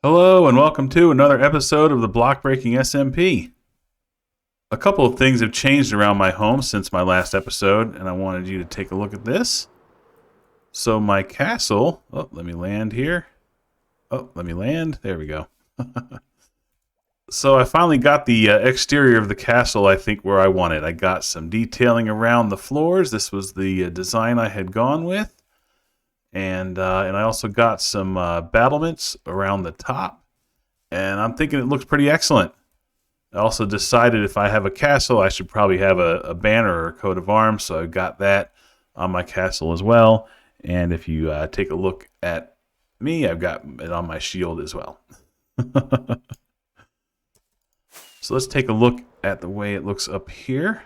Hello and welcome to another episode of the Block Breaking SMP. A couple of things have changed around my home since my last episode, and I wanted you to take a look at this. So my castle, let me land here. Let me land, there we go. So I finally got the exterior of the castle, I think, where I wanted. I got some detailing around the floors. This was the design I had gone with. And I also got some battlements around the top, and I'm thinking it looks pretty excellent. I also decided if I have a castle, I should probably have a banner or a coat of arms, so I've got that on my castle as well. And if you take a look at me, I've got it on my shield as well. So let's take a look at the way it looks up here.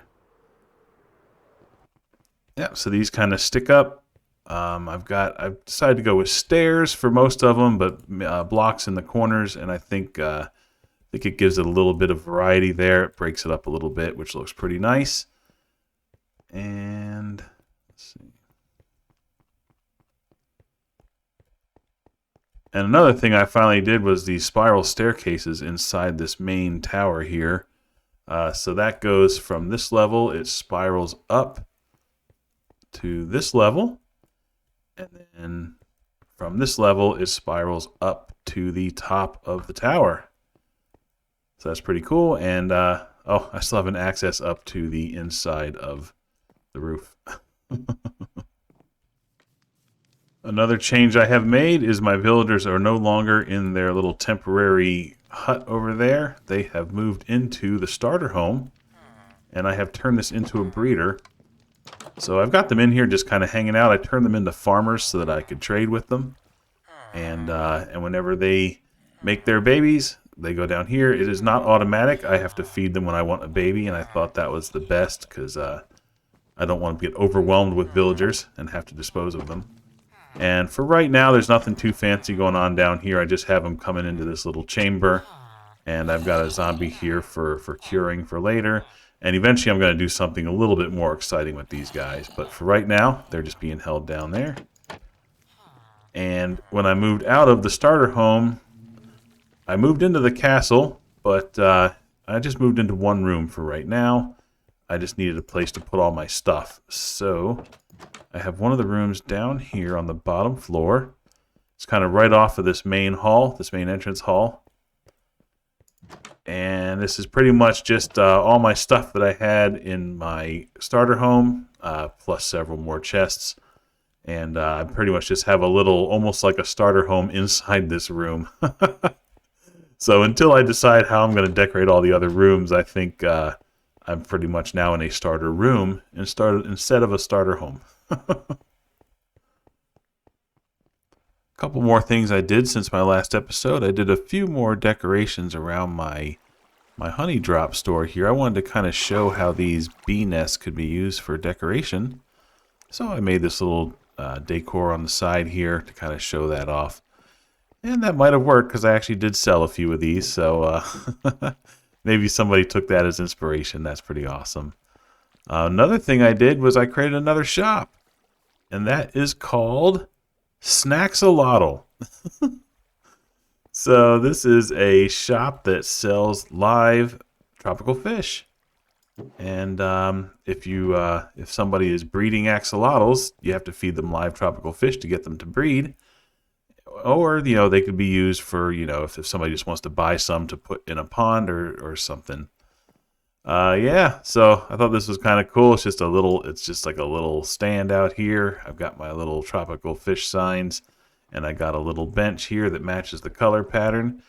Yeah, so these kind of stick up. I've decided to go with stairs for most of them, but blocks in the corners, and I think it gives it a little bit of variety there. It breaks it up a little bit, which looks pretty nice. And let's see. And another thing I finally did was the spiral staircases inside this main tower here. So that goes from this level, it spirals up to this level. And then from this level, it spirals up to the top of the tower. So that's pretty cool. And, I still have an access up to the inside of the roof. Another change I have made is my villagers are no longer in their little temporary hut over there. They have moved into the starter home. And I have turned this into a breeder. So I've got them in here just kind of hanging out. I turned them into farmers so that I could trade with them. And whenever they make their babies, they go down here. It is not automatic. I have to feed them when I want a baby, and I thought that was the best because I don't want to get overwhelmed with villagers and have to dispose of them. And for right now, there's nothing too fancy going on down here. I just have them coming into this little chamber, and I've got a zombie here for curing for later. And eventually I'm going to do something a little bit more exciting with these guys. But for right now, they're just being held down there. And when I moved out of the starter home, I moved into the castle, but I just moved into one room for right now. I just needed a place to put all my stuff. So I have one of the rooms down here on the bottom floor. It's kind of right off of this main hall, this main entrance hall. And this is pretty much just all my stuff that I had in my starter home, plus several more chests. And I pretty much just have a little, almost like a starter home inside this room. So until I decide how I'm going to decorate all the other rooms, I think I'm pretty much now in a starter room instead of a starter home. Couple more things I did since my last episode. I did a few more decorations around my honey drop store here. I wanted to kind of show how these bee nests could be used for decoration. So I made this little decor on the side here to kind of show that off. And that might have worked because I actually did sell a few of these. So maybe somebody took that as inspiration. That's pretty awesome. Another thing I did was I created another shop. And that is called Snaxolotl. So this is a shop that sells live tropical fish. And if somebody is breeding axolotls, you have to feed them live tropical fish to get them to breed. Or, they could be used for, if somebody just wants to buy some to put in a pond or something. Yeah, so I thought this was kind of cool. It's just like a little stand out here. I've got my little tropical fish signs, and I got a little bench here that matches the color pattern.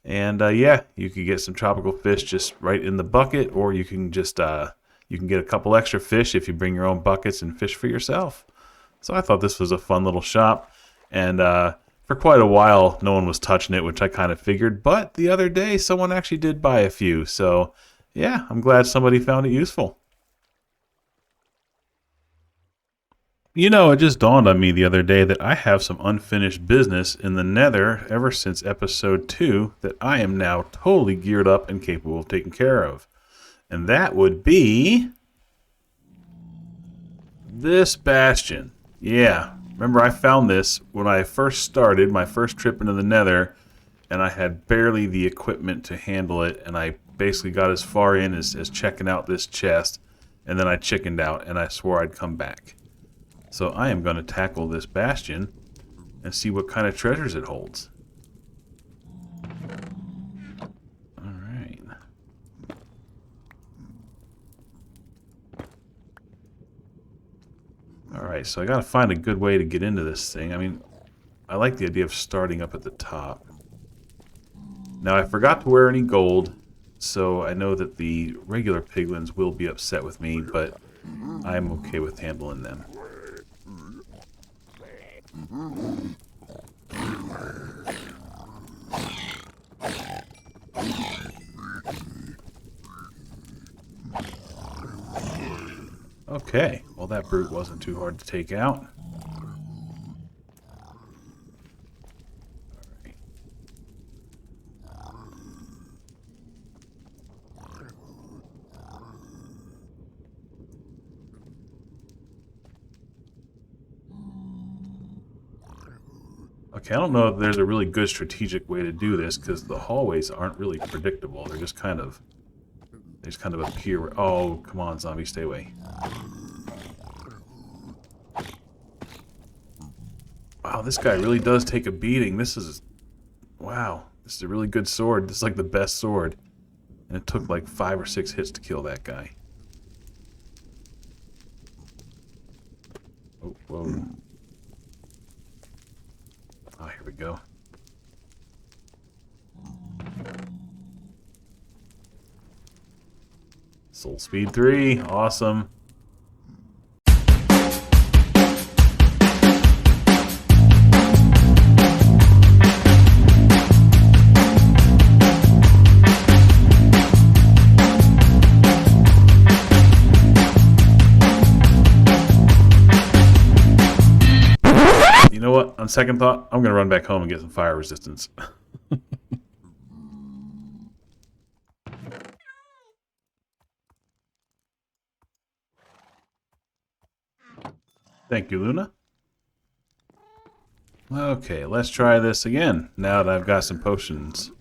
And yeah, you can get some tropical fish just right in the bucket, or you can just you can get a couple extra fish if you bring your own buckets and fish for yourself. So I thought this was a fun little shop, and for quite a while, no one was touching it, which I kind of figured. But the other day, someone actually did buy a few, so yeah, I'm glad somebody found it useful. It just dawned on me the other day that I have some unfinished business in the Nether ever since episode 2 that I am now totally geared up and capable of taking care of. And that would be this Bastion. Yeah, remember I found this when I first started my first trip into the Nether, and I had barely the equipment to handle it, and I basically got as far in as checking out this chest, and then I chickened out, and I swore I'd come back. So I am going to tackle this Bastion and see what kind of treasures it holds. Alright. Alright, so I got to find a good way to get into this thing. I mean, I like the idea of starting up at the top. Now, I forgot to wear any gold, so I know that the regular piglins will be upset with me, but I'm okay with handling them. Okay, well that brute wasn't too hard to take out. Okay, I don't know if there's a really good strategic way to do this, because the hallways aren't really predictable. They're just kind of... They just kind of appear... Oh, come on, zombie, stay away. Wow, this guy really does take a beating. This is... Wow, this is a really good sword. This is like the best sword. And it took like 5 or 6 hits to kill that guy. Oh, whoa. Oh, here we go. Soul Speed 3, awesome. You know what? On second thought, I'm going to run back home and get some fire resistance. Thank you, Luna. Okay, let's try this again, now that I've got some potions.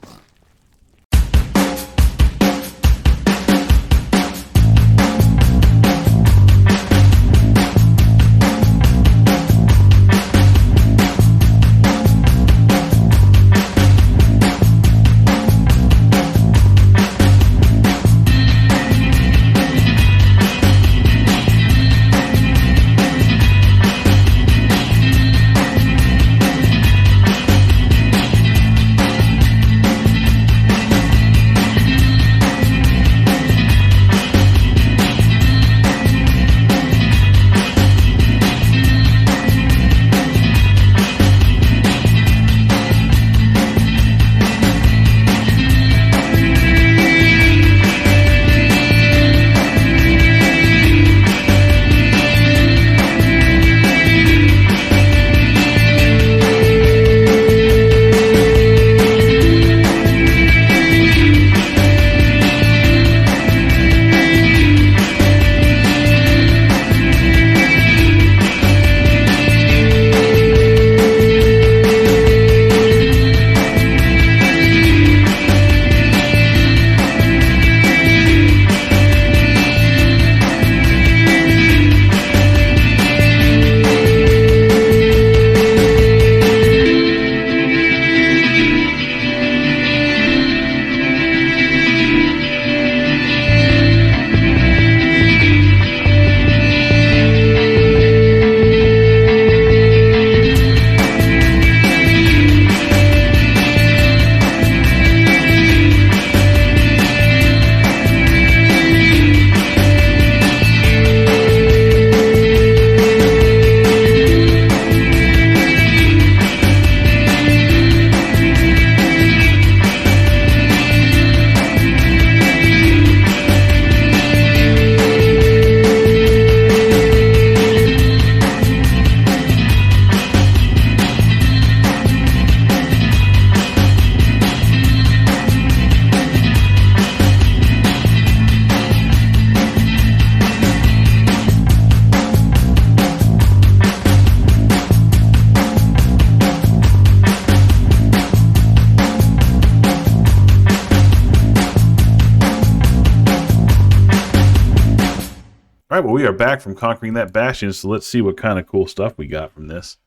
All right, well, we are back from conquering that bastion, so let's see what kind of cool stuff we got from this.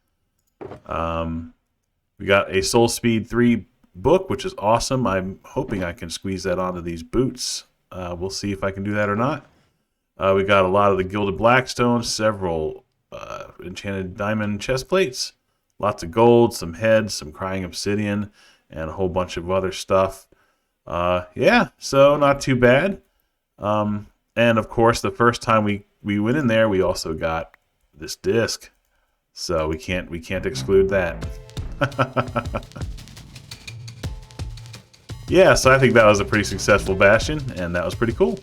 We got a Soul Speed 3 book, which is awesome. I'm hoping I can squeeze that onto these boots. We'll see if I can do that or not. We got a lot of the Gilded Blackstone, several enchanted diamond chest plates, lots of gold, some heads, some crying obsidian, and a whole bunch of other stuff. Yeah, so not too bad. And of course, the first time we went in there, we also got this disc. So we can't exclude that. Yeah, so I think that was a pretty successful bastion, and that was pretty cool.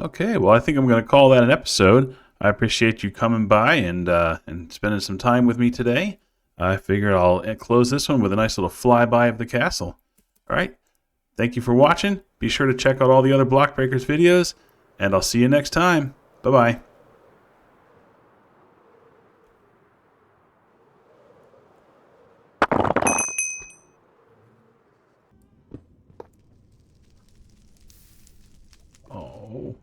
Okay, well, I think I'm going to call that an episode. I appreciate you coming by and spending some time with me today. I figured I'll close this one with a nice little flyby of the castle. All right, thank you for watching. Be sure to check out all the other Block Breakers videos, and I'll see you next time. Bye-bye. Oh.